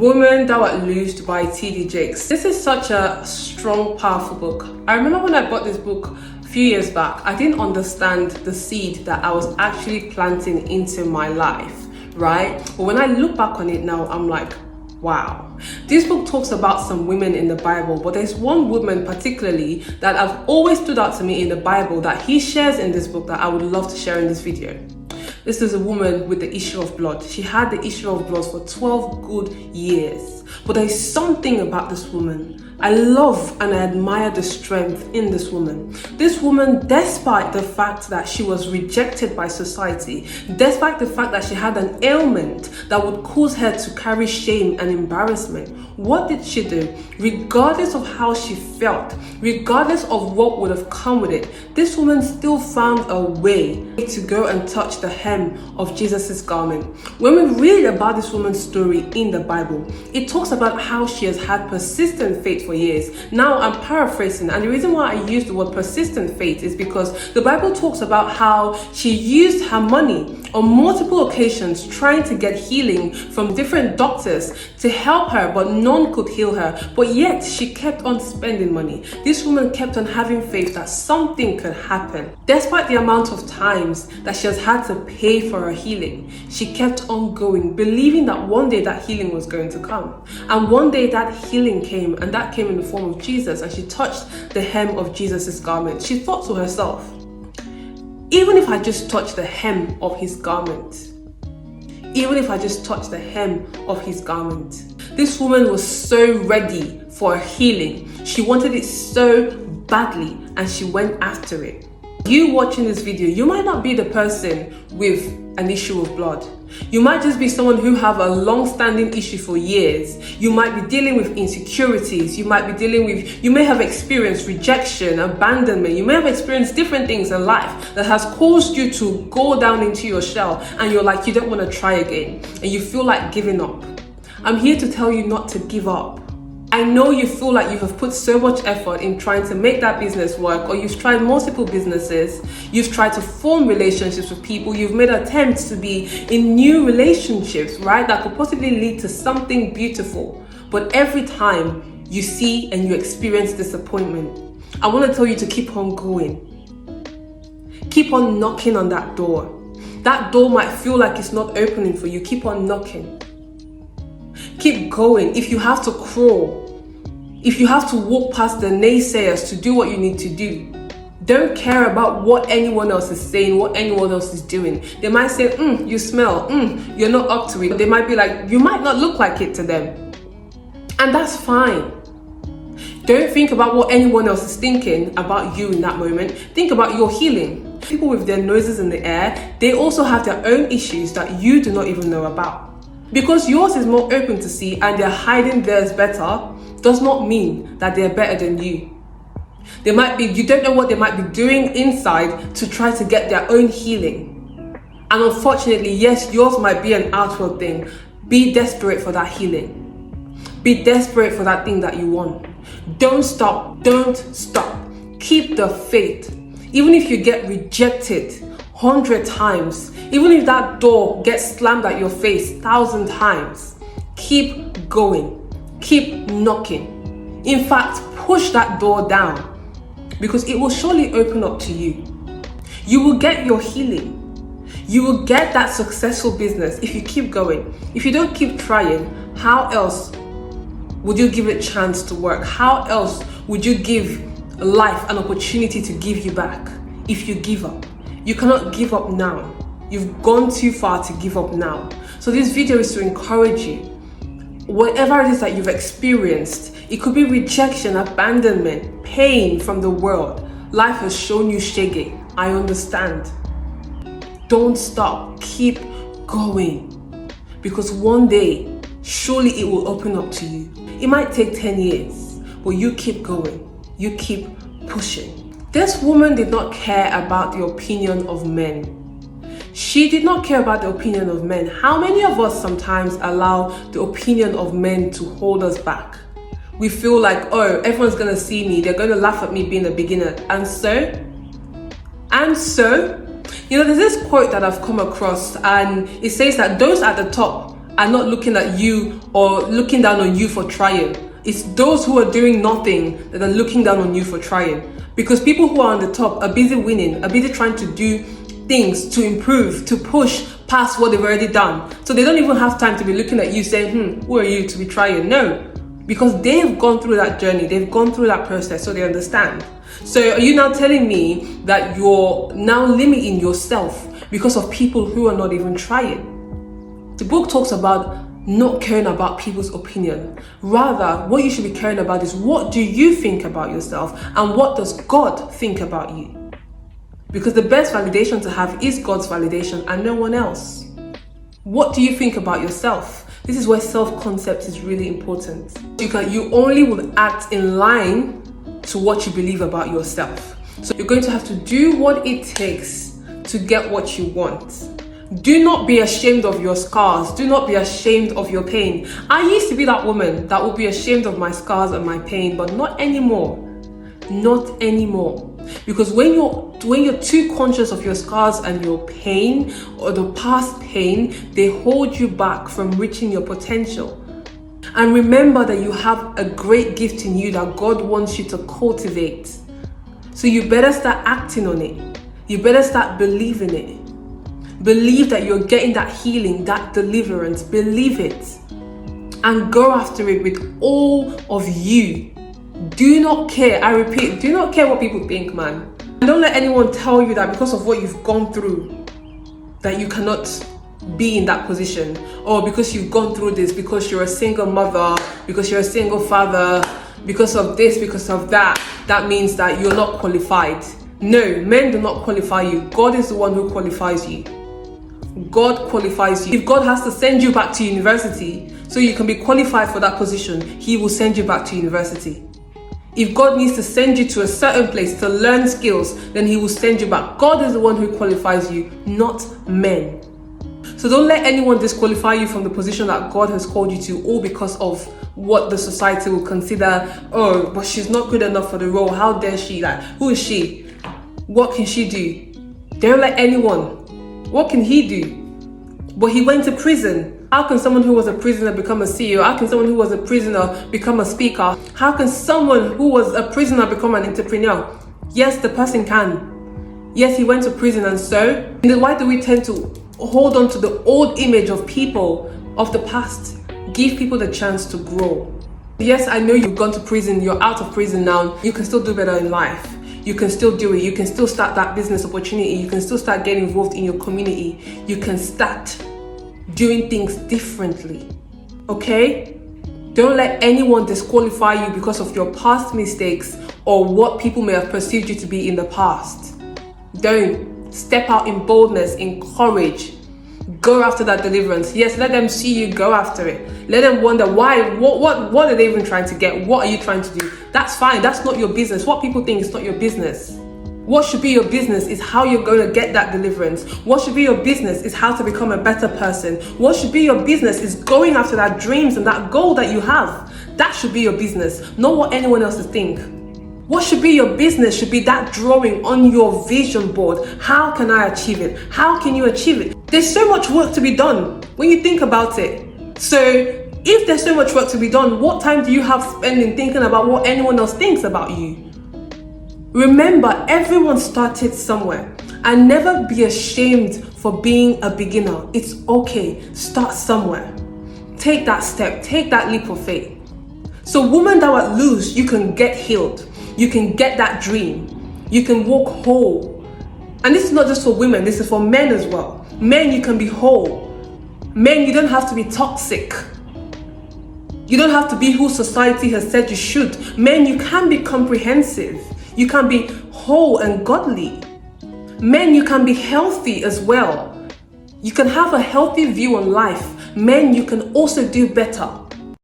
Woman Thou Art Loosed by T.D. Jakes. This is such a strong, powerful book. I remember when I bought this book a few years back, I didn't understand the seed that I was actually planting into my life, right? But when I look back on it now, I'm like, wow. This book talks about some women in the Bible, but there's one woman particularly that have always stood out to me in the Bible that he shares in this book that I would love to share in this video. This is a woman with the issue of blood. She had the issue of blood for 12 good years. But there is something about this woman. I love and I admire the strength in this woman. This woman, despite the fact that she was rejected by society, despite the fact that she had an ailment that would cause her to carry shame and embarrassment, what did she do? Regardless of how she felt, regardless of what would have come with it, this woman still found a way to go and touch the hem of Jesus's garment. When we read about this woman's story in the Bible, it talks about how she has had persistent faith for years. Now I'm paraphrasing, and the reason why I use the word persistent faith is because the Bible talks about how she used her money on multiple occasions trying to get healing from different doctors to help her, but none could heal her. But yet she kept on spending money. This woman kept on having faith that something could happen. Despite the amount of times that she has had to pay for her healing, she kept on going, believing that one day that healing was going to come. And one day that healing came, and that came in the form of Jesus, and she touched the hem of Jesus's garment. She thought to herself, even if I just touch the hem of his garment, even if I just touch the hem of his garment. This woman was so ready for healing. She wanted it so badly, and she went after it. You watching this video, you might not be the person with an issue of blood. You might just be someone who have a long-standing issue for years. You might be dealing with insecurities. You may have experienced rejection, abandonment. You may have experienced different things in life that has caused you to go down into your shell, and you're like, you don't want to try again, and you feel like giving up. I'm here to tell you not to give up. I know you feel like you have put so much effort in trying to make that business work, or you've tried multiple businesses, you've tried to form relationships with people, you've made attempts to be in new relationships, right, that could possibly lead to something beautiful. But every time you see and you experience disappointment, I want to tell you to keep on going. Keep on knocking on that door. That door might feel like it's not opening for you. Keep on knocking. Keep going. If you have to crawl, if you have to walk past the naysayers to do what you need to do, don't care about what anyone else is saying, what anyone else is doing. They might say, you smell, you're not up to it. They might be like, you might not look like it to them. And that's fine. Don't think about what anyone else is thinking about you in that moment. Think about your healing. People with their noses in the air, they also have their own issues that you do not even know about. Because yours is more open to see and they're hiding theirs better, does not mean that they're better than you. You don't know what they might be doing inside to try to get their own healing. And unfortunately, yes, yours might be an outward thing. Be desperate for that healing. Be desperate for that thing that you want. Don't stop. Don't stop. Keep the faith. Even if you get rejected 100 times, even if that door gets slammed at your face 1,000 times, keep going, keep knocking. In fact, push that door down, because it will surely open up to you. You will get your healing. You will get that successful business if you keep going. If you don't keep trying, how else would you give it a chance to work? How else would you give life an opportunity to give you back if you give up? You cannot give up now. You've gone too far to give up now. So this video is to encourage you. Whatever it is that you've experienced, it could be rejection, abandonment, pain from the world. Life has shown you shege. I understand. Don't stop. Keep going. Because one day, surely it will open up to you. It might take 10 years, but you keep going. You keep pushing. This woman did not care about the opinion of men. She did not care about the opinion of men. How many of us sometimes allow the opinion of men to hold us back? We feel like, oh, everyone's going to see me. They're going to laugh at me being a beginner. And so, there's this quote that I've come across, and it says that those at the top are not looking at you or looking down on you for trying. It's those who are doing nothing that are looking down on you for trying. Because people who are on the top are busy winning, are busy trying to do things to improve, to push past what they've already done. So they don't even have time to be looking at you saying, who are you to be trying? No, because they've gone through that journey, they've gone through that process, so they understand. So are you now telling me that you're now limiting yourself because of people who are not even trying? The book talks about not caring about people's opinion. Rather, what you should be caring about is, what do you think about yourself and what does God think about you? Because the best validation to have is God's validation and no one else. What do you think about yourself? This is where self-concept is really important. You only will act in line to what you believe about yourself. So you're going to have to do what it takes to get what you want. Do not be ashamed of your scars. Do not be ashamed of your pain. I used to be that woman that would be ashamed of my scars and my pain, but not anymore. Not anymore. Because when you're too conscious of your scars and your pain or the past pain, they hold you back from reaching your potential. And remember that you have a great gift in you that God wants you to cultivate. So you better start acting on it. You better start believing it. Believe that you're getting that healing, that deliverance. Believe it. And go after it with all of you. Do not care. I repeat, do not care what people think, man. And don't let anyone tell you that because of what you've gone through, that you cannot be in that position. Or because you've gone through this, because you're a single mother, because you're a single father, because of this, because of that, that means that you're not qualified. No, men do not qualify you. God is the one who qualifies you. God qualifies you. If God has to send you back to university so you can be qualified for that position, He will send you back to university. If God needs to send you to a certain place to learn skills, then He will send you back. God is the one who qualifies you, not men. So don't let anyone disqualify you from the position that God has called you to, all because of what the society will consider. Oh, but she's not good enough for the role. How dare she? Like, who is she? What can she do? Don't let anyone. What can he do? But he went to prison. How can someone who was a prisoner become a CEO? How can someone who was a prisoner become a speaker? How can someone who was a prisoner become an entrepreneur? Yes, the person can. Yes, he went to prison, and so why do we tend to hold on to the old image of people of the past? Give people the chance to grow. Yes, I know you've gone to prison, you're out of prison now. You can still do better in life. You can still do it. You can still start that business opportunity. You can still start getting involved in your community. You can start doing things differently. Okay? Don't let anyone disqualify you because of your past mistakes or what people may have perceived you to be in the past. Don't. Step out in boldness, in courage. Go after that deliverance. Yes, let them see you go after it. Let them wonder why, what are they even trying to get? What are you trying to do? That's fine. That's not your business. What people think is not your business. What should be your business is how you're going to get that deliverance. What should be your business is how to become a better person. What should be your business is going after that dreams and that goal that you have. That should be your business, not what anyone else think. What should be your business should be that drawing on your vision board. How can I achieve it? How can you achieve it? There's so much work to be done when you think about it. So if there's so much work to be done, what time do you have spending thinking about what anyone else thinks about you? Remember, everyone started somewhere, and never be ashamed for being a beginner. It's okay. Start somewhere. Take that step. Take that leap of faith. So woman that would lose, you can get healed. You can get that dream. You can walk whole. And this is not just for women, this is for men as well. Men, you can be whole. Men, you don't have to be toxic. You don't have to be who society has said you should. Men, you can be comprehensive. You can be whole and godly. Men, you can be healthy as well. You can have a healthy view on life. Men, you can also do better.